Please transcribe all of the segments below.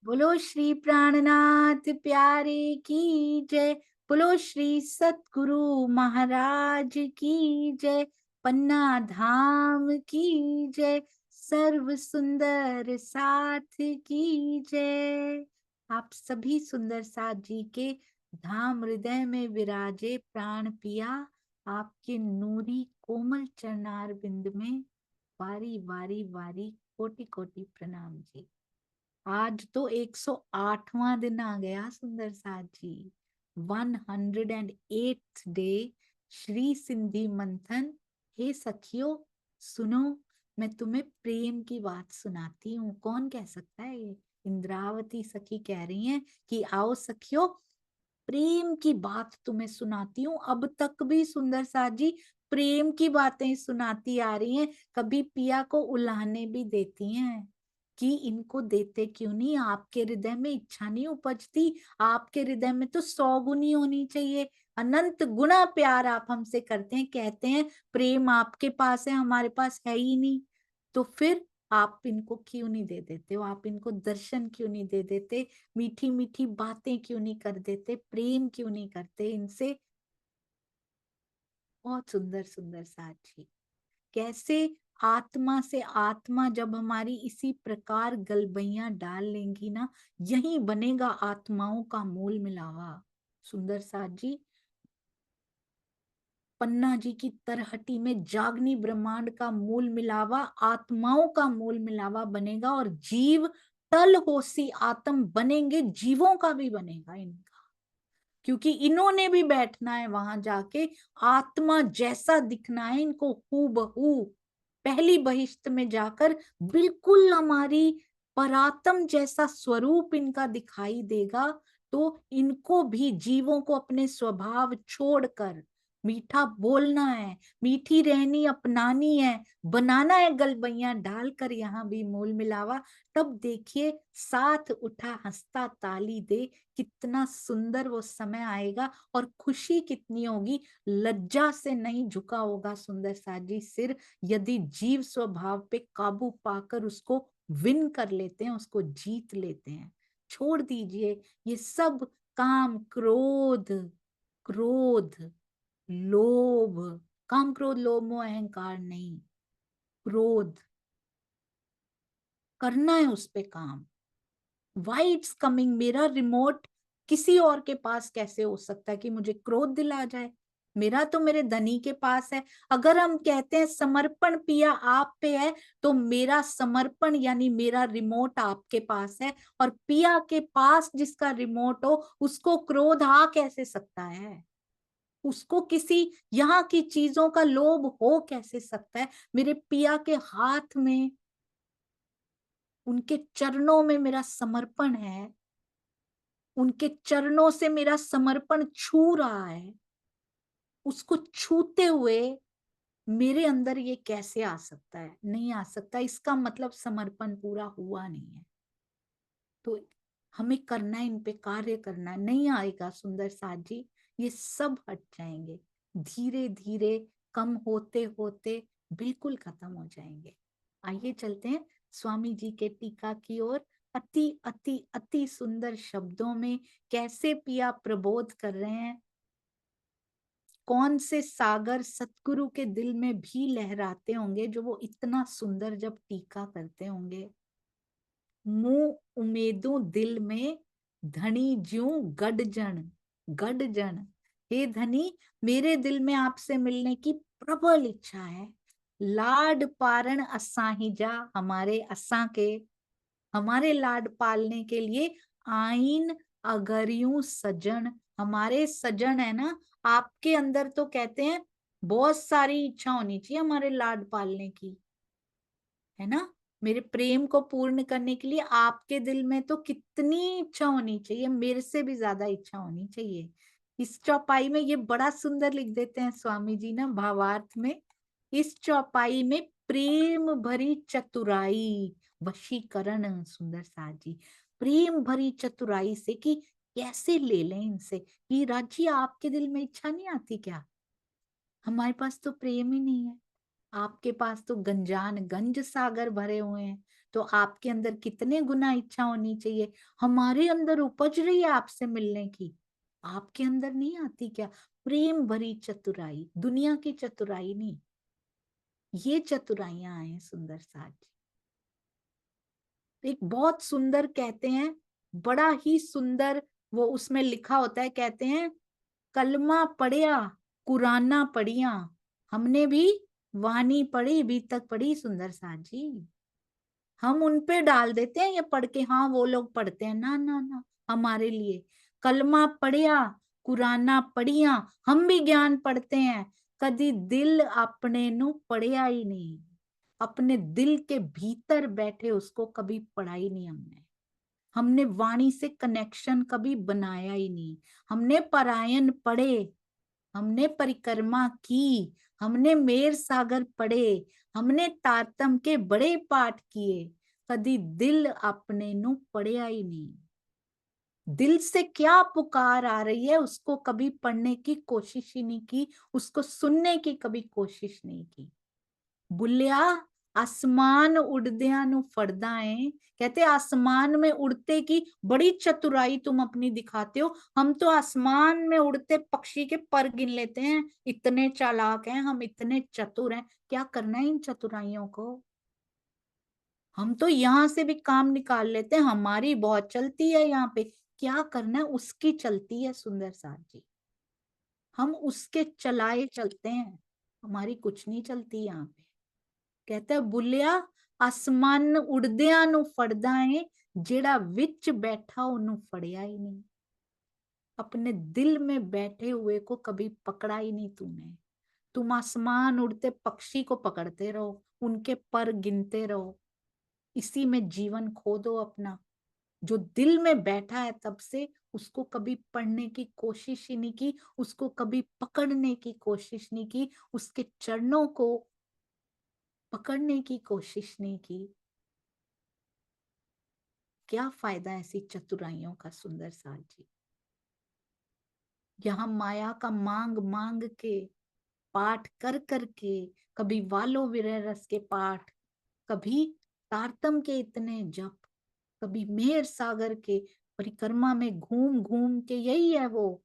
बोलो श्री प्राणनाथ प्यारे की जय। बोलो श्री सतगुरु महाराज की जय। पन्ना धाम की जय। सर्व सुंदर साथ की जय। आप सभी सुंदर साथ जी के धाम हृदय में विराजे प्राण पिया, आपके नूरी कोमल चरणार बिंद में वारी वारी वारी कोटि कोटि प्रणाम जी। आज तो 108वां दिन आ गया सुंदर साथ जी। 108th डे श्री सिंधी मंथन। हे सखियो सुनो, मैं तुम्हें प्रेम की बात सुनाती हूँ। कौन कह सकता है ये? इंद्रावती सखी कह रही हैं कि आओ सखियो, प्रेम की बात तुम्हें सुनाती हूँ। अब तक भी सुंदर साथ जी प्रेम की बातें सुनाती आ रही हैं, कभी पिया को उलाहने भी देती हैं कि इनको देते क्यों नहीं, आपके हृदय में इच्छा नहीं उपजती? आपके हृदय में तो 100 गुनी होनी चाहिए, अनंत गुना प्यार आप हमसे करते हैं, कहते हैं प्रेम आपके पास है, हमारे पास है ही नहीं। तो फिर आप इनको क्यों नहीं दे देते हो? आप इनको दर्शन क्यों नहीं दे देते? मीठी मीठी बातें क्यों नहीं कर देते? प्रेम क्यों नहीं करते इनसे? बहुत सुंदर सुंदर साथी। कैसे आत्मा से आत्मा जब हमारी इसी प्रकार गलबैया डाल लेंगी ना, यही बनेगा आत्माओं का मोल मिलावा। सुंदर साथ जी, पन्ना जी की तरहटी में जागनी ब्रह्मांड का मूल मिलावा आत्माओं का मूल मिलावा बनेगा, और जीव तल होसी आत्म बनेंगे, जीवों का भी बनेगा इनका, क्योंकि इन्होंने भी बैठना है वहां जाके, आत्मा जैसा दिखना है इनको हूबहू। पहली बहिश्त में जाकर बिल्कुल हमारी परात्म जैसा स्वरूप इनका दिखाई देगा। तो इनको भी, जीवों को अपने स्वभाव छोड़कर मीठा बोलना है, मीठी रहनी अपनानी है, बनाना है गलबैया डालकर यहाँ भी मोल मिलावा। तब देखिए साथ उठा हंसता ताली दे, कितना सुंदर वो समय आएगा और खुशी कितनी होगी। लज्जा से नहीं झुका होगा सुंदर साजी सिर, यदि जीव स्वभाव पे काबू पाकर उसको विन कर लेते हैं, उसको जीत लेते हैं। छोड़ दीजिए ये सब काम क्रोध, क्रोध लोभ, काम क्रोध लोभ मोह अहंकार नहीं, क्रोध करना है उस पे काम। वाई इट्स कमिंग, मेरा रिमोट किसी और के पास कैसे हो सकता है कि मुझे क्रोध दिला जाए? मेरा तो मेरे धनी के पास है। अगर हम कहते हैं समर्पण पिया आप पे है, तो मेरा समर्पण यानी मेरा रिमोट आपके पास है, और पिया के पास जिसका रिमोट हो उसको क्रोध आ कैसे सकता है? उसको किसी यहाँ की चीजों का लोभ हो कैसे सकता है? मेरे पिया के हाथ में, उनके चरणों में मेरा समर्पण है, उनके चरणों से मेरा समर्पण छू रहा है, उसको छूते हुए मेरे अंदर ये कैसे आ सकता है? नहीं आ सकता। इसका मतलब समर्पण पूरा हुआ नहीं है। तो हमें करना है, इन पे कार्य करना है। नहीं आएगा सुंदर साथ जी, ये सब हट जाएंगे धीरे धीरे, कम होते होते बिल्कुल खत्म हो जाएंगे। आइए चलते हैं स्वामी जी के टीका की ओर। अति अति अति सुंदर शब्दों में कैसे पिया प्रबोध कर रहे हैं, कौन से सागर सतगुरु के दिल में भी लहराते होंगे जो वो इतना सुंदर जब टीका करते होंगे। मुंह उमेदों दिल में, धनी ज्यों गडजन, गडजन। हे धनी, मेरे दिल में आपसे मिलने की प्रबल इच्छा है। लाड पारण असा ही जा, हमारे असा के, हमारे लाड पालने के लिए आइन अगरियों सजन, हमारे सजन है ना। आपके अंदर तो कहते हैं बहुत सारी इच्छा होनी चाहिए हमारे लाड पालने की, है ना। मेरे प्रेम को पूर्ण करने के लिए आपके दिल में तो कितनी इच्छा होनी चाहिए, मेरे से भी ज्यादा इच्छा होनी चाहिए। इस चौपाई में ये बड़ा सुंदर लिख देते हैं स्वामी जी ना भावार्थ में, इस चौपाई में प्रेम भरी चतुराई वशीकरण। सुंदर साथ जी प्रेम भरी चतुराई से कि कैसे ले लें इनसे, कि राजी आपके दिल में इच्छा नहीं आती क्या? हमारे पास तो प्रेम ही नहीं है, आपके पास तो गंजान गंज सागर भरे हुए हैं। तो आपके अंदर कितने गुना इच्छा होनी चाहिए? हमारे अंदर उपज रही है आपसे मिलने की, आपके अंदर नहीं आती क्या? प्रेम भरी चतुराई, दुनिया की चतुराई नहीं, ये चतुराइयां हैं सुंदर साज। एक बहुत सुंदर कहते हैं, बड़ा ही सुंदर वो उसमें लिखा होता है, कहते हैं कलमा पढ़िया कुराना पढ़िया, हमने भी वाणी पढ़ी भी तक पढ़ी सुंदर साज जी। हम उन पे डाल देते हैं ये पढ़ के, हाँ वो लोग पढ़ते हैं, ना ना ना, हमारे लिए कलमा पढ़िया कुराना पढ़िया, हम भी ज्ञान पढ़ते हैं, कदी दिल अपने नु पढ़िया ही नहीं, अपने दिल के भीतर बैठे उसको कभी पढ़ा ही नहीं हमने। हमने वाणी से कनेक्शन कभी बनाया ही नहीं। हमने पारायण पढ़े, हमने परिक्रमा की, हमने मेर सागर पढ़े, हमने तारतम के बड़े पाठ किए, कदी दिल अपने नु पढ़िया ही नहीं। दिल से क्या पुकार आ रही है उसको कभी पढ़ने की कोशिश ही नहीं की, उसको सुनने की कभी कोशिश नहीं की। बुल्लिया आसमान उड़दिया नु फड़दा है, कहते आसमान में उड़ते की बड़ी चतुराई तुम अपनी दिखाते हो, हम तो आसमान में उड़ते पक्षी के पर गिन लेते हैं, इतने चालाक हैं हम, इतने चतुर हैं। क्या करना है इन चतुराइयों को? हम तो यहाँ से भी काम निकाल लेते हैं, हमारी बहुत चलती है यहाँ पे, क्या करना है उसकी चलती है सुंदर साथ जी। हम उसके चलाए चलते हैं, हमारी कुछ नहीं चलती यहाँ पे। कहता है बुलिया आसमान उड़दिया नु फड़दा है, जेड़ा विच बैठा ओनू फड़िया ही नहीं। अपने दिल में बैठे हुए को कभी पकड़ा ही नहीं तूने। तुम आसमान उड़ते पक्षी को पकड़ते रहो, उनके पर गिनते रहो, इसी में जीवन खो दो अपना। जो दिल में बैठा है तब से उसको कभी पढ़ने की कोशिश ही नहीं की, उसको कभी पकड़ने की कोशिश नहीं की, उसके चरणों को पकड़ने की कोशिश नहीं की। क्या फायदा ऐसी चतुराइयों का सुंदर साथ जी। यहाँ माया का मांग मांग के, पाठ कर कर के, कभी वालो विरह रस के पाठ, कभी तारतम के इतने जप, कभी मेहर सागर के परिक्रमा में घूम घूम के, यही है वो,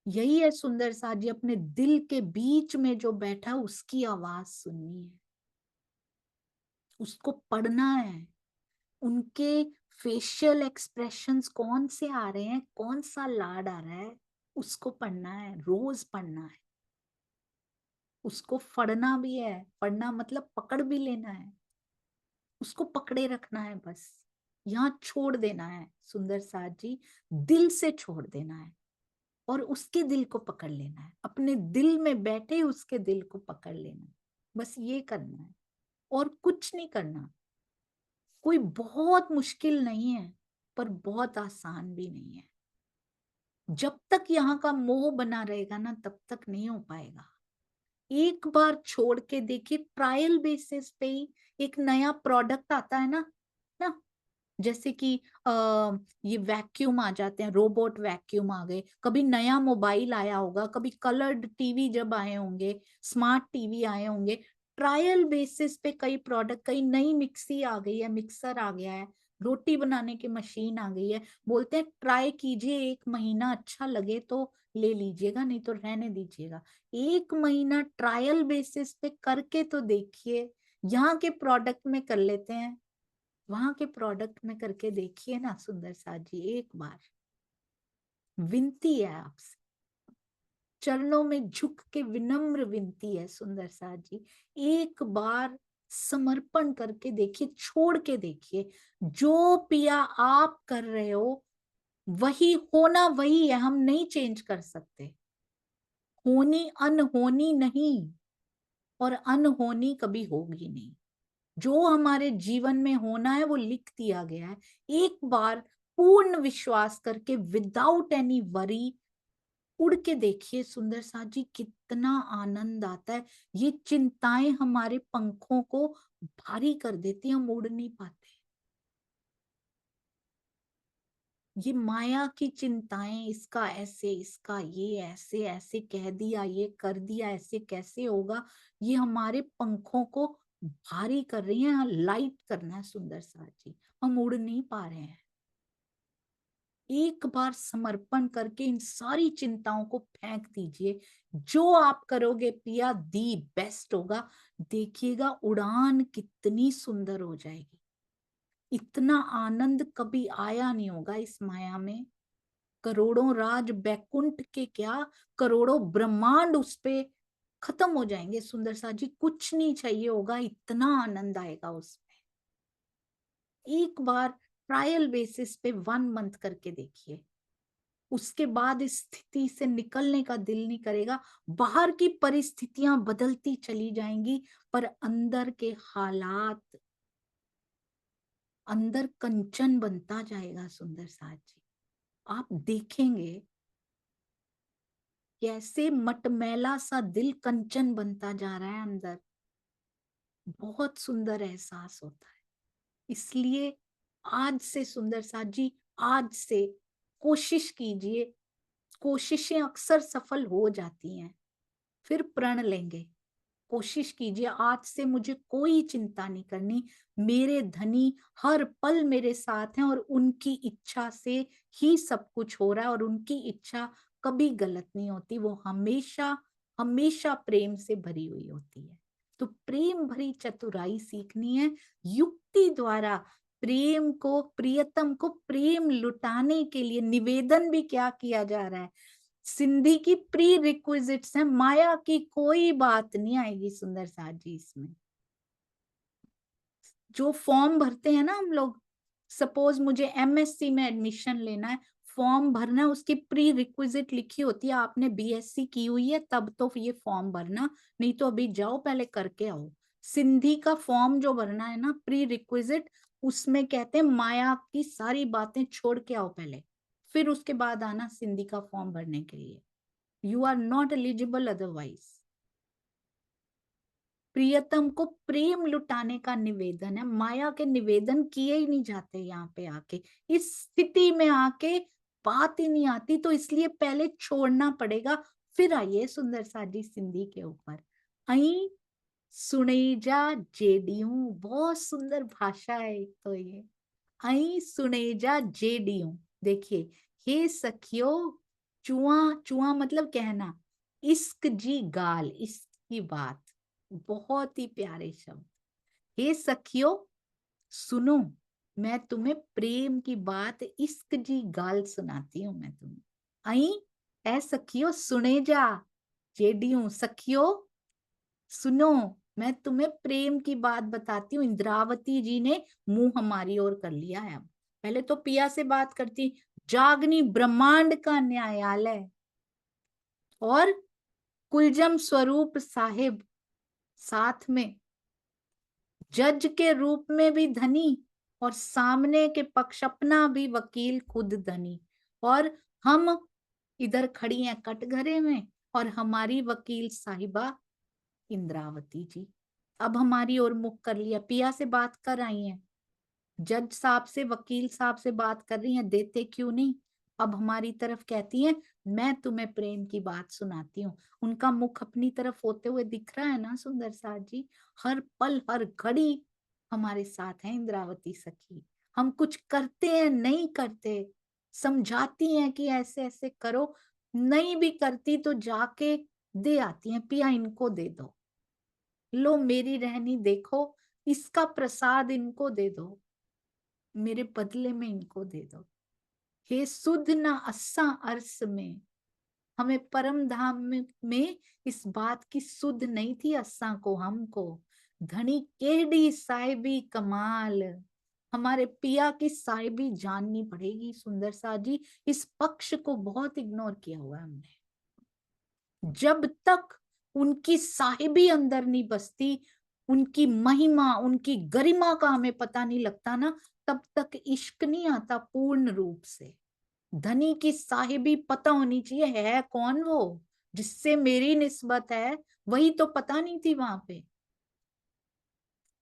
यही है सुंदर साथ जी। अपने दिल के बीच में जो बैठा उसकी आवाज सुननी है, उसको पढ़ना है। उनके फेशियल एक्सप्रेशंस कौन से आ रहे हैं, कौन सा लाड आ रहा है, उसको पढ़ना है, रोज पढ़ना है। उसको फड़ना भी है, पढ़ना मतलब पकड़ भी लेना है, उसको पकड़े रखना है, बस यहाँ छोड़ देना है सुंदर साथ जी, दिल से छोड़ देना है और उसके दिल को पकड़ लेना है, अपने दिल में बैठे उसके दिल को पकड़ लेना है, बस ये करना है और कुछ नहीं करना। कोई बहुत मुश्किल नहीं है पर बहुत आसान भी नहीं है। जब तक यहाँ का मोह बना रहेगा ना तब तक नहीं हो पाएगा। एक बार छोड़ के देखिए, ट्रायल बेसिस पे ही एक नया प्रोडक्ट आता है ना, ना जैसे कि ये वैक्यूम आ जाते हैं, रोबोट वैक्यूम आ गए, कभी नया मोबाइल आया होगा, कभी कलर्ड टीवी जब आए होंगे, स्मार्ट टीवी आए होंगे, ट्रायल बेसिस पे कई प्रोडक्ट, कई नई मिक्सी आ गई है, मिक्सर आ गया है, रोटी बनाने की मशीन आ गई है, बोलते हैं ट्राई कीजिए, 1 महीना अच्छा लगे तो ले लीजिएगा, नहीं तो रहने दीजिएगा। 1 महीना ट्रायल बेसिस पे करके तो देखिए, यहाँ के प्रोडक्ट में कर लेते हैं, वहां के प्रोडक्ट में करके देखिए ना सुंदर साथ जी। एक बार विनती है आपसे, चरणों में झुक के विनम्र विनती है सुंदर साथ जी, एक बार समर्पण करके देखिए, छोड़ के देखिए, जो पिया आप कर रहे हो वही होना, वही है, हम नहीं चेंज कर सकते। होनी अनहोनी नहीं, और अनहोनी कभी होगी नहीं। जो हमारे जीवन में होना है वो लिख दिया गया है। एक बार पूर्ण विश्वास करके विदाउट एनी वरी उड़ के देखिए सुंदर साथ जी, कितना आनंद आता है। ये चिंताएं हमारे पंखों को भारी कर देती, हम उड़ नहीं पाते। ये माया की चिंताएं, इसका ऐसे, इसका ये ऐसे, ऐसे कह दिया, ये कर दिया, ऐसे कैसे होगा, ये हमारे पंखों को भारी कर रही हैं, लाइट करना है सुंदर साज जी, हम उड़ नहीं पा रहे हैं। एक बार समर्पण करके इन सारी चिंताओं को फेंक दीजिए। जो आप करोगे पिया दी बेस्ट होगा। देखिएगा उड़ान कितनी सुंदर हो जाएगी। इतना आनंद कभी आया नहीं होगा इस माया में। करोड़ों राज बैकुंठ के क्या, करोड़ों ब्रह्मांड उस पे खत्म हो जाएंगे सुंदर सा जी, कुछ नहीं चाहिए होगा, इतना आनंद आएगा उसमें। एक बार ट्रायल बेसिस पे 1 मंथ करके देखिए। उसके बाद इस स्थिति से निकलने का दिल नहीं करेगा। बाहर की परिस्थितियां बदलती चली जाएंगी, पर अंदर के हालात, अंदर कंचन बनता जाएगा सुंदर साज जी। आप देखेंगे कैसे मटमैला सा दिल कंचन बनता जा रहा है अंदर। बहुत सुंदर एहसास होता है। इसलिए आज से सुंदर साथ जी, आज से कोशिश कीजिए। कोशिशें अक्सर सफल हो जाती हैं, फिर प्रण लेंगे। कोशिश कीजिए आज से मुझे कोई चिंता नहीं करनी। मेरे धनी हर पल मेरे साथ हैं और उनकी इच्छा से ही सब कुछ हो रहा है, और उनकी इच्छा कभी गलत नहीं होती। वो हमेशा हमेशा प्रेम से भरी हुई होती है। तो प्रेम भरी चतुराई सीखनी है युक्ति द्वारा। प्रेम को, प्रियतम को प्रेम लुटाने के लिए निवेदन भी क्या किया जा रहा है। सिंधी की प्री रिक्विजिट्स है, माया की कोई बात नहीं आएगी सुंदर साथ जी इसमें। जो फॉर्म भरते हैं ना हम लोग, सपोज मुझे एमएससी में एडमिशन लेना है, फॉर्म भरना है, उसकी प्री रिक्विजिट लिखी होती है। आपने बीएससी की हुई है तब तो ये फॉर्म भरना, नहीं तो अभी जाओ पहले करके आओ। सिंधी का फॉर्म जो भरना है ना प्री रिक्विजिट, उसमें कहते हैं माया की सारी बातें छोड़ के आओ पहले, फिर उसके बाद आना सिंधी का फॉर्म भरने के लिए। You are not eligible otherwise. प्रियतम को प्रेम लुटाने का निवेदन है, माया के निवेदन किए ही नहीं जाते यहाँ पे आके। इस स्थिति में आके बात ही नहीं आती, तो इसलिए पहले छोड़ना पड़ेगा, फिर आइए सुंदर साजी सिंधी के ऊपर। आई सुनेजा जेडियू, बहुत सुंदर भाषा है एक तो ये। आई सुनेजा जेडियू, देखिए, हे सखियो, चुआ, चुआ मतलब कहना, इश्क जी गाल, इश्क की बात, बहुत ही प्यारे शब्द। हे सखियो सुनो, मैं तुम्हें प्रेम की बात, इश्क जी गाल सुनाती हूं मैं तुम्हें। आई ऐ सखियो सुने जा, जेडियू सखियो सुनो, मैं तुम्हें प्रेम की बात बताती हूँ। इंद्रावती जी ने मुंह हमारी ओर कर लिया है अब। पहले तो पिया से बात करती, जागनी ब्रह्मांड का न्यायालय और कुलजम स्वरूप साहिब साथ में, जज के रूप में भी धनी, और सामने के पक्ष अपना भी वकील खुद धनी। और हम इधर खड़ी हैं कटघरे में, और हमारी वकील साहिबा इंद्रावती जी अब हमारी ओर मुख कर लिया। पिया से बात कर आई हैं, जज साहब से, वकील साहब से बात कर रही हैं, देते क्यों नहीं। अब हमारी तरफ कहती हैं, मैं तुम्हें प्रेम की बात सुनाती हूँ। उनका मुख अपनी तरफ होते हुए दिख रहा है ना सुंदर साथ जी। हर पल हर घड़ी हमारे साथ है इंद्रावती सखी। हम कुछ करते हैं नहीं करते, समझाती हैं कि ऐसे ऐसे करो, नहीं भी करती तो जाके दे आती हैं, पिया इनको दे दो, लो मेरी रहनी देखो, इसका प्रसाद इनको दे दो, मेरे बदले में इनको दे दो। हे सुध ना अस्सा अर्स में, हमें परम धाम में इस बात की सुध नहीं थी अस्सा को, हमको धनी केडी साहिबी कमाल, हमारे पिया की साहिबी जाननी पड़ेगी सुंदर सा जी। इस पक्ष को बहुत इग्नोर किया हुआ है हमने। जब तक उनकी साहिबी अंदर नहीं बसती, उनकी महिमा उनकी गरिमा का हमें पता नहीं लगता ना, तब तक इश्क नहीं आता पूर्ण रूप से। धनी की साहिबी पता होनी चाहिए, है कौन वो जिससे मेरी निस्बत है, वही तो पता नहीं थी वहां पे।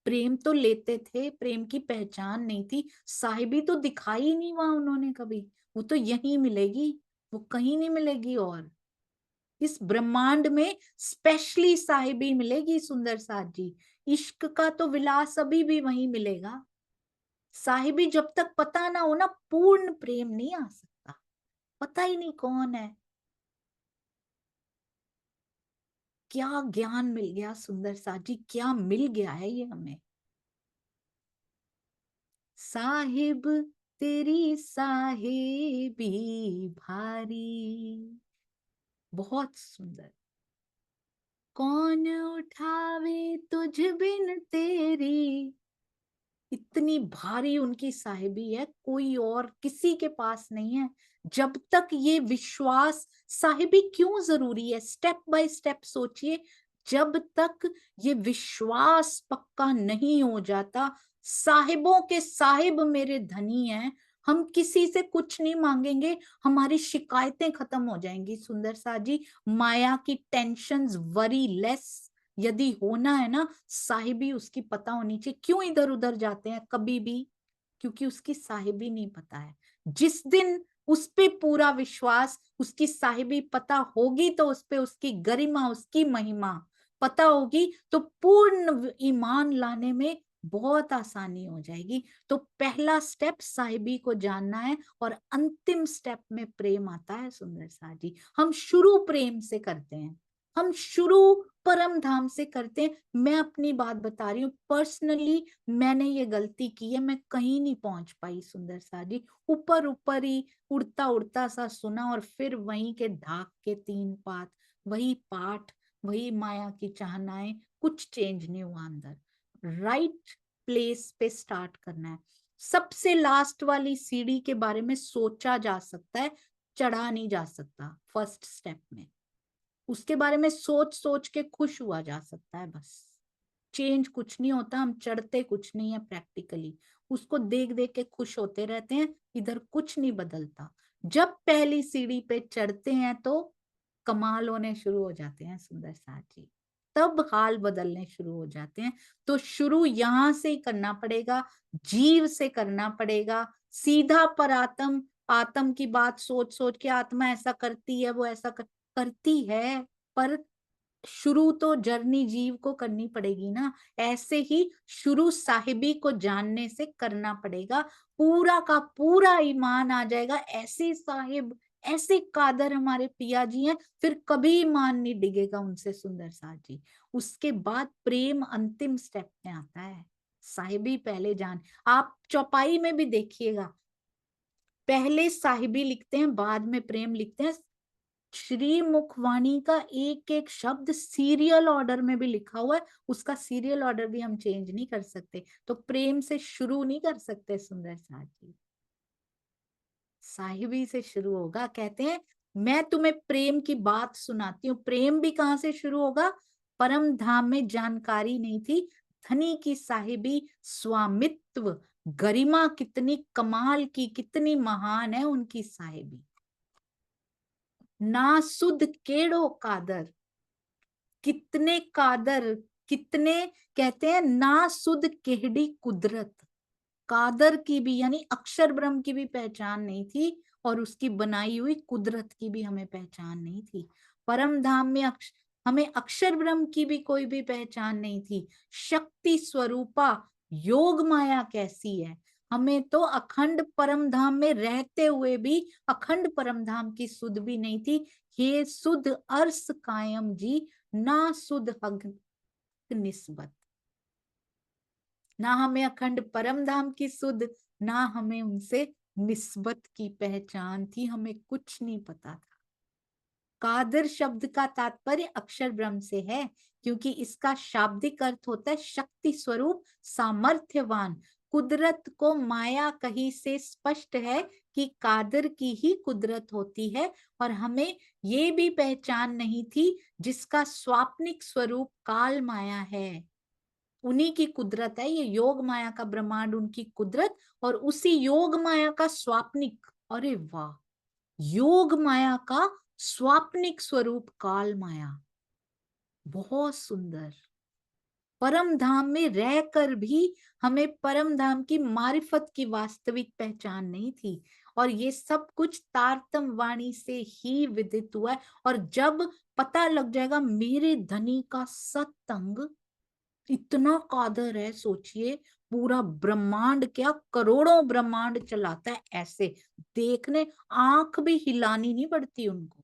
प्रेम तो लेते थे, प्रेम की पहचान नहीं थी, साहिबी तो दिखाई ही नहीं वहां उन्होंने कभी। वो तो यहीं मिलेगी, वो कहीं नहीं मिलेगी। और इस ब्रह्मांड में स्पेशली साहिबी मिलेगी सुंदर साथ जी। इश्क का तो विलास अभी भी वहीं मिलेगा। साहिबी जब तक पता ना हो ना, पूर्ण प्रेम नहीं आ सकता। पता ही नहीं कौन है। क्या ज्ञान मिल गया सुंदर साथ जी, क्या मिल गया है ये हमें। साहिब तेरी साहेबी भारी, बहुत सुंदर। कौन उठावे तुझ बिन तेरी, इतनी भारी उनकी साहिबी है, कोई और किसी के पास नहीं है। जब तक ये विश्वास, साहिबी क्यों जरूरी है, स्टेप बाय स्टेप सोचिए। जब तक ये विश्वास पक्का नहीं हो जाता, साहिबों के साहिब मेरे धनी हैं, हम किसी से कुछ नहीं मांगेंगे, हमारी शिकायतें खत्म हो जाएंगी सुंदर सा जी। माया की टेंशन्स, वरी लेस। यदि होना है ना, साहिबी उसकी पता होनी चाहिए। क्यों इधर उधर जाते हैं कभी भी? क्योंकि उसकी साहिबी नहीं पता है। जिस दिन उस पे पूरा विश्वास, उसकी साहिबी पता होगी, तो उस पे उसकी गरिमा, उसकी महिमा पता होगी, तो पूर्ण ईमान लाने में बहुत आसानी हो जाएगी। तो पहला स्टेप साहिबी को जानना है, और अंतिम स्टेप में प्रेम आता है सुंदर सा जी। हम शुरू प्रेम से करते हैं, हम शुरू परम धाम से करते हैं। मैं अपनी बात बता रही हूँ, पर्सनली मैंने ये गलती की है, मैं कहीं नहीं पहुंच पाई सुंदर सा जी। ऊपर ऊपर ही उड़ता उड़ता सा सुना, और फिर वहीं के ढाक के तीन पात, वही पाठ, वही माया की चाहनाएं, कुछ चेंज नहीं हुआ अंदर। राइट प्लेस पे स्टार्ट करना है। सबसे लास्ट वाली सीढ़ी के बारे में सोचा जा सकता है, चढ़ा नहीं जा सकता फर्स्ट स्टेप में। उसके बारे में सोच सोच के खुश हुआ जा सकता है बस। चेंज कुछ नहीं होता, हम चढ़ते कुछ नहीं है प्रैक्टिकली, उसको देख देख के खुश होते रहते हैं, इधर कुछ नहीं बदलता। जब पहली सीढ़ी पे चढ़ते हैं तो कमाल होने शुरू हो जाते हैं सुंदर साथ जी, तब हाल बदलने शुरू हो जाते हैं। तो शुरू यहां से ही करना पड़ेगा, जीव से करना पड़ेगा। सीधा पर आत्म, आत्म की बात सोच सोच के आत्मा ऐसा करती है, वो ऐसा करती है, पर शुरू तो जर्नी जीव को करनी पड़ेगी ना। ऐसे ही शुरू साहिबी को जानने से करना पड़ेगा। पूरा का पूरा ईमान आ जाएगा, ऐसे साहिब, ऐसे कादर हमारे पिया जी हैं, फिर कभी ईमान नहीं डिगेगा उनसे सुंदर साथ जी। उसके बाद प्रेम अंतिम स्टेप में आता है। साहिबी पहले जान, आप चौपाई में भी देखिएगा, पहले साहिबी लिखते हैं, बाद में प्रेम लिखते हैं। श्री मुखवाणी का एक एक शब्द सीरियल ऑर्डर में भी लिखा हुआ है, उसका सीरियल ऑर्डर भी हम चेंज नहीं कर सकते। तो प्रेम से शुरू नहीं कर सकते सुंदर साथ जी, साहिबी से शुरू होगा। कहते हैं मैं तुम्हें प्रेम की बात सुनाती हूँ। प्रेम भी कहां से शुरू होगा? परम धाम में जानकारी नहीं थी, धनी की साहिबी, स्वामित्व, गरिमा कितनी कमाल की, कितनी महान है उनकी साहिबी। ना सुध केड़ो कादर, कितने कादर, कितने, कहते हैं ना सुध केहड़ी कुदरत। कादर की भी, यानी अक्षर ब्रह्म की भी पहचान नहीं थी, और उसकी बनाई हुई कुदरत की भी हमें पहचान नहीं थी। परम धाम में हमें अक्षर ब्रह्म की भी कोई भी पहचान नहीं थी। शक्ति स्वरूपा योग माया कैसी है, हमें तो अखंड परम धाम में रहते हुए भी अखंड परम धाम की सुध भी नहीं थी। ये सुध अर्स कायम जी, ना सुध हक निस्बत। ना हमें अखंड परम धाम की सुध, ना हमें उनसे निस्बत की पहचान थी, हमें कुछ नहीं पता था। कादर शब्द का तात्पर्य अक्षर ब्रह्म से है, क्योंकि इसका शाब्दिक अर्थ होता है शक्ति स्वरूप, सामर्थ्यवान। कुदरत को माया कही से स्पष्ट है कि कादर की ही कुदरत होती है, और हमें ये भी पहचान नहीं थी जिसका स्वाप्निक स्वरूप काल माया है। उन्हीं की कुदरत है ये योग माया का ब्रह्मांड, उनकी कुदरत, और उसी योग माया का स्वाप्निक, अरे वाह, योग माया का स्वाप्निक स्वरूप काल माया, बहुत सुंदर। परम धाम में रहकर भी हमें परम धाम की मारिफत की वास्तविक पहचान नहीं थी। और ये सब कुछ तारतम वाणी से ही विदित हुआ है। और जब पता लग जाएगा मेरे धनी का सत्संग इतना कादर है, सोचिए पूरा ब्रह्मांड क्या करोड़ों ब्रह्मांड चलाता है ऐसे, देखने आंख भी हिलानी नहीं पड़ती उनको,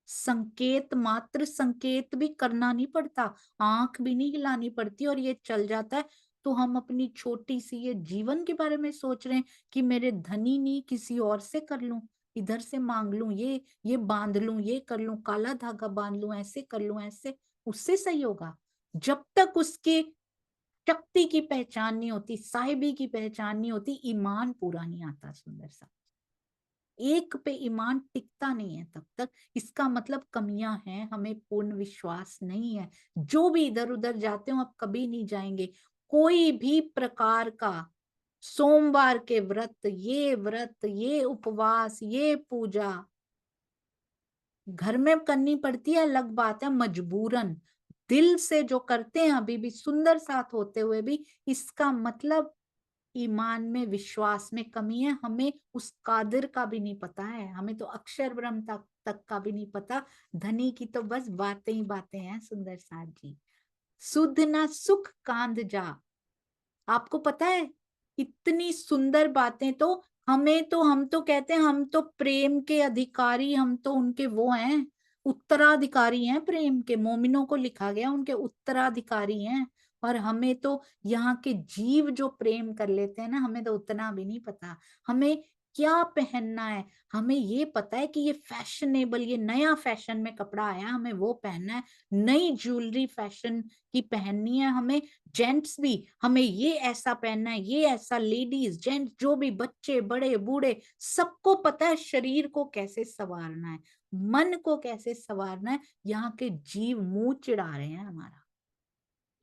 संकेत मात्र संकेत भी करना नहीं पड़ता, आंख भी नहीं हिलानी पड़ती और ये चल जाता है। तो हम अपनी छोटी सी ये जीवन के बारे में सोच रहे हैं कि मेरे धनी नहीं किसी और से कर लूं, इधर से मांग लूं, ये बांध लूं, ये कर लूं, काला धागा बांध लूं, ऐसे कर लूं, ऐसे उससे सही होगा? जब तक उसके शक्ति की पहचान नहीं होती, साहिबी की पहचान नहीं होती, ईमान पूरा नहीं आता। सुंदर सा एक पे ईमान टिकता नहीं है तब तक, इसका मतलब कमियां हैं, हमें पूर्ण विश्वास नहीं है। जो भी इधर उधर जाते हो आप कभी नहीं जाएंगे, कोई भी प्रकार का सोमवार के व्रत, ये उपवास, ये पूजा घर में करनी पड़ती है अलग बात है, मजबूरन दिल से जो करते हैं अभी भी सुंदर साथ होते हुए भी, इसका मतलब ईमान में विश्वास में कमी है। हमें उस कादिर का भी नहीं पता है, हमें तो अक्षर ब्रह्म तक का भी नहीं पता। धनी की तो बस बातें ही बातें हैं। सुंदर साथ जी, सुध ना सुख कांध जा, आपको पता है इतनी सुंदर बातें, तो हम तो कहते हैं हम तो प्रेम के अधिकारी, हम तो उनके वो हैं, उत्तराधिकारी हैं प्रेम के, मोमिनों को लिखा गया उनके उत्तराधिकारी हैं। और हमें तो यहाँ के जीव जो प्रेम कर लेते हैं ना, हमें तो उतना भी नहीं पता हमें क्या पहनना है। हमें ये पता है कि ये फैशनेबल, ये नया फैशन में कपड़ा आया, हमें वो पहनना है, नई ज्वेलरी फैशन की पहननी है हमें, जेंट्स भी हमें ये ऐसा पहनना है, ये ऐसा, लेडीज जेंट्स जो भी, बच्चे बड़े बूढ़े, सबको पता है शरीर को कैसे संवारना है, मन को कैसे संवारना है। यहाँ के जीव मुंह चिढ़ा रहे हैं हमारा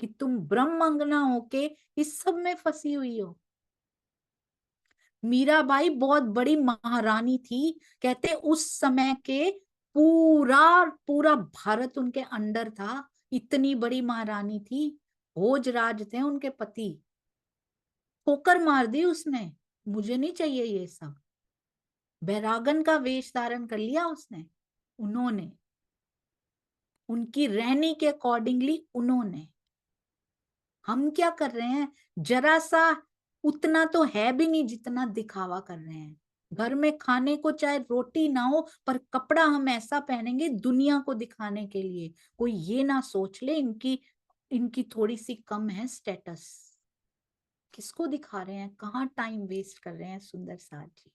कि तुम ब्रह्मंगना होके इस सब में फंसी हुई हो। मीराबाई बहुत बड़ी महारानी थी, कहते उस समय के पूरा पूरा भारत उनके अंडर था, इतनी बड़ी महारानी थी। भोजराज थे उनके पति, ठोकर मार दी उसने, मुझे नहीं चाहिए ये सब, बैरागन का वेश धारण कर लिया उसने, उन्होंने उनकी रहनी के अकॉर्डिंगली उन्होंने। हम क्या कर रहे हैं, जरा सा उतना तो है भी नहीं जितना दिखावा कर रहे हैं। घर में खाने को चाहे रोटी ना हो, पर कपड़ा हम ऐसा पहनेंगे दुनिया को दिखाने के लिए, कोई ये ना सोच ले इनकी इनकी थोड़ी सी कम है स्टेटस। किसको दिखा रहे हैं, कहाँ टाइम वेस्ट कर रहे हैं। सुंदर साथ जी,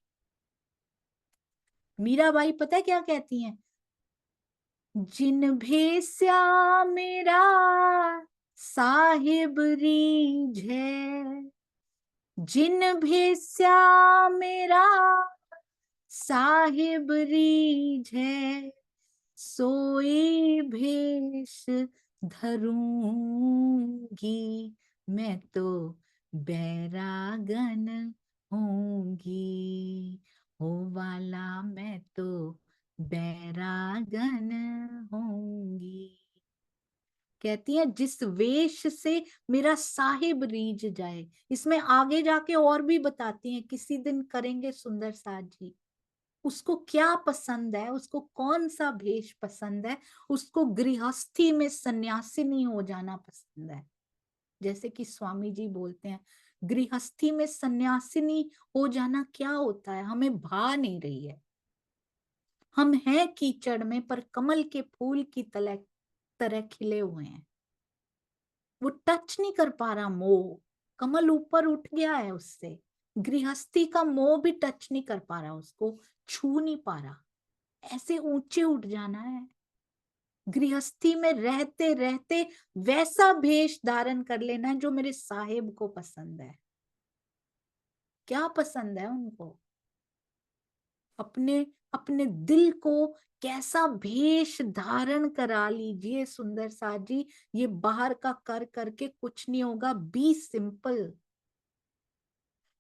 मीराबाई पता है क्या कहती हैं, जिन भेस्या मेरा साहिब रीझ है, जिन भेस्या मेरा साहिब रीझ है, सोई भेष धरूंगी, मैं तो बैरागन होंगी, हो वाला मैं तो बैरागन होंगी। कहती है जिस वेश से मेरा साहिब रीझ जाए, इसमें आगे जाके और भी बताती हैं, किसी दिन करेंगे सुंदर साथ जी। उसको क्या पसंद है, उसको कौन सा भेष पसंद है, उसको गृहस्थी में सन्यासिनी हो जाना पसंद है। जैसे कि स्वामी जी बोलते हैं, गृहस्थी में सन्यासिनी हो जाना क्या होता है, हमें भा नहीं रही है। हम हैं कीचड़ में पर कमल के फूल की तरह तरह खिले हुए हैं। वो टच नहीं कर पा रहा मोह, कमल ऊपर उठ गया है उससे, गृहस्थी का मोह भी टच नहीं कर पा रहा, उसको छू नहीं पा रहा। ऐसे ऊंचे उठ जाना है, गृहस्थी में रहते रहते वैसा भेष धारण कर लेना है जो मेरे साहेब को पसंद है। क्या पसंद है उनको, अपने अपने दिल को कैसा भेष धारण करा लीजिए। सुंदर साथ जी, ये बाहर का कर करके कुछ नहीं होगा, बी सिंपल।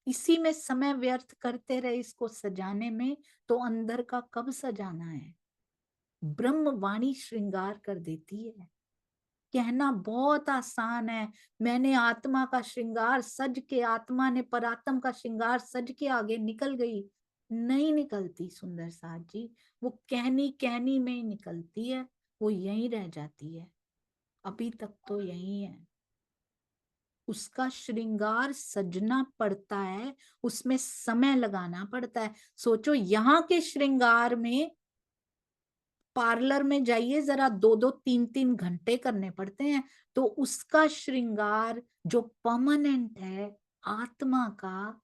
इसी में समय व्यर्थ करते रहे इसको सजाने में, तो अंदर का कब सजाना है। ब्रह्म वाणी श्रृंगार कर देती है। कहना बहुत आसान है, मैंने आत्मा का श्रृंगार सज के, आत्मा ने परात्म का श्रृंगार सज के आगे निकल गई, नहीं निकलती सुंदर साथ जी, वो कहनी कहनी में ही निकलती है, वो यहीं रह जाती है, अभी तक तो यही है। उसका श्रृंगार सजना पड़ता है, उसमें समय लगाना पड़ता है। सोचो यहाँ के श्रृंगार में, पार्लर में जाइए जरा, 2-2 3-3 घंटे करने पड़ते हैं। तो उसका श्रृंगार जो परमानेंट है आत्मा का,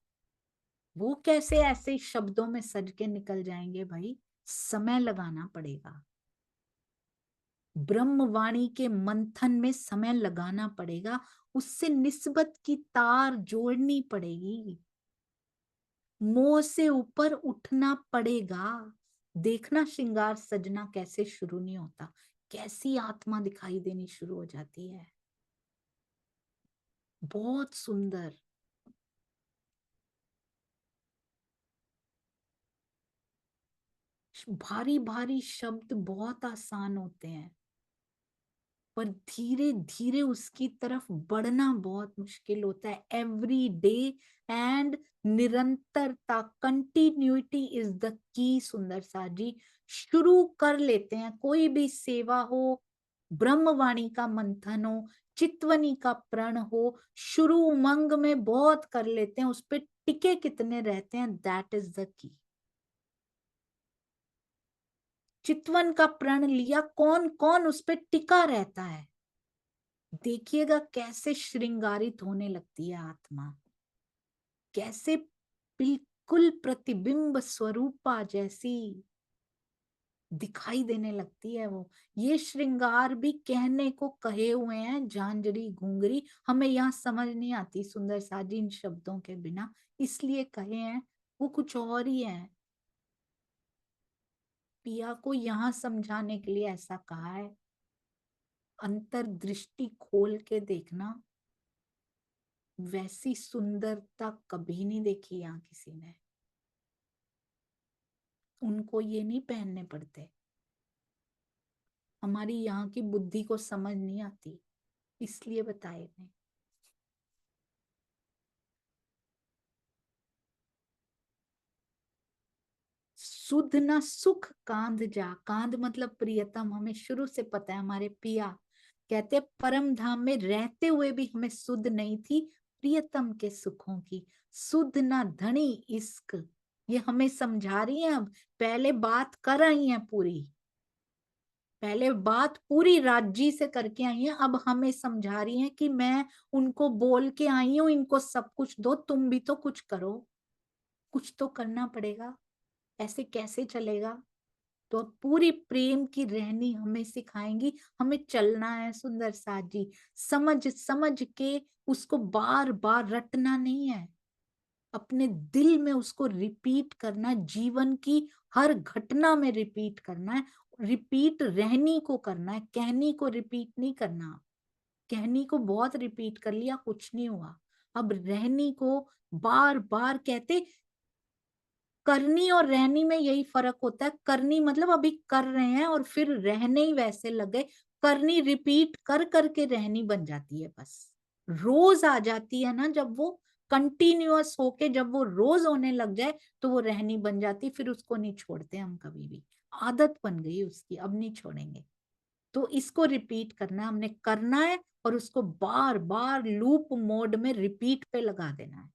वो कैसे ऐसे शब्दों में सज के निकल जाएंगे भाई? समय लगाना पड़ेगा, ब्रह्मवाणी के मंथन में समय लगाना पड़ेगा, उससे निस्बत की तार जोड़नी पड़ेगी, मोह से ऊपर उठना पड़ेगा। देखना श्रृंगार सजना कैसे शुरू नहीं होता, कैसी आत्मा दिखाई देनी शुरू हो जाती है, बहुत सुंदर। भारी भारी शब्द बहुत आसान होते हैं, पर धीरे धीरे उसकी तरफ बढ़ना बहुत मुश्किल होता है। एवरी डे एंड निरंतरता, कंटिन्यूटी इज द की सुंदर सा जी। शुरू कर लेते हैं, कोई भी सेवा हो, ब्रह्मवाणी का मंथन हो, चितवनी का प्रण हो, शुरू उमंग में बहुत कर लेते हैं, उस पर टिके कितने रहते हैं, दैट इज द की। चितवन का प्रण लिया, कौन कौन उस पर टिका रहता है, देखिएगा कैसे श्रृंगारित होने लगती है आत्मा, कैसे बिल्कुल प्रतिबिंब स्वरूपा जैसी दिखाई देने लगती है वो। ये श्रृंगार भी कहने को कहे हुए हैं, झांझरी घुंघरी, हमें यहाँ समझ नहीं आती सुंदर साजी इन शब्दों के बिना, इसलिए कहे हैं, वो कुछ और ही है। पिया को यहाँ समझाने के लिए ऐसा कहा है, अंतर्दृष्टि खोल के देखना, वैसी सुंदरता कभी नहीं देखी यहाँ किसी ने। उनको ये नहीं पहनने पड़ते, हमारी यहाँ की बुद्धि को समझ नहीं आती, इसलिए बताए नहीं। सुध न सुख कांध जा, कांध मतलब प्रियतम, हमें शुरू से पता है हमारे पिया। कहते परम धाम में रहते हुए भी हमें सुध नहीं थी प्रियतम के सुखों की। सुध न धनी इश्क, ये हमें समझा रही है अब, पहले बात कर रही है पूरी, पहले बात पूरी राजी से करके आई है, अब हमें समझा रही है कि मैं उनको बोल के आई हूं, इनको सब कुछ दो, तुम भी तो कुछ करो, कुछ तो करना पड़ेगा, ऐसे कैसे चलेगा। तो अब पूरी प्रेम की रहनी हमें सिखाएंगी, हमें चलना है सुंदर साथ जी, समझ समझ के उसको बार बार रटना नहीं है, अपने दिल में उसको रिपीट करना, जीवन की हर घटना में रिपीट करना है, रिपीट रहनी को करना है, कहनी को रिपीट नहीं करना। कहनी को बहुत रिपीट कर लिया, कुछ नहीं हुआ, अब रहनी को बार बार कहते। करनी और रहनी में यही फर्क होता है, करनी मतलब अभी कर रहे हैं और फिर रहने ही वैसे लग गए, करनी रिपीट कर करके रहनी बन जाती है, बस रोज आ जाती है ना, जब वो कंटिन्यूअस होके जब वो रोज होने लग जाए तो वो रहनी बन जाती, फिर उसको नहीं छोड़ते हम कभी भी, आदत बन गई उसकी, अब नहीं छोड़ेंगे। तो इसको रिपीट करना हमने, करना है और उसको बार बार लूप मोड में रिपीट पे लगा देना है,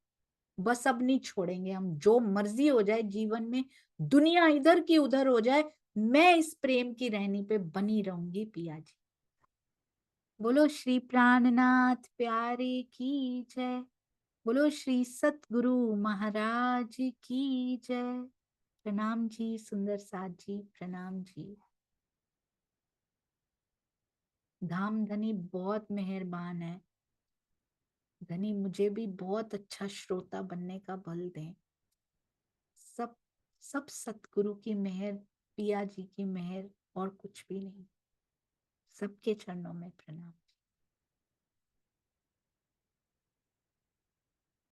बस अब नहीं छोड़ेंगे हम, जो मर्जी हो जाए जीवन में, दुनिया इधर की उधर हो जाए, मैं इस प्रेम की रहनी पे बनी रहूंगी पिया जी। बोलो श्री प्राणनाथ प्यारे की जय, बोलो श्री सतगुरु महाराज की जय। प्रणाम जी सुंदर साथ जी, प्रणाम जी। धाम धनी बहुत मेहरबान है, धनी मुझे भी बहुत अच्छा श्रोता बनने का बल दें। सब सब सतगुरु की मेहर, पिया जी की मेहर, और कुछ भी नहीं। सबके चरणों में प्रणाम।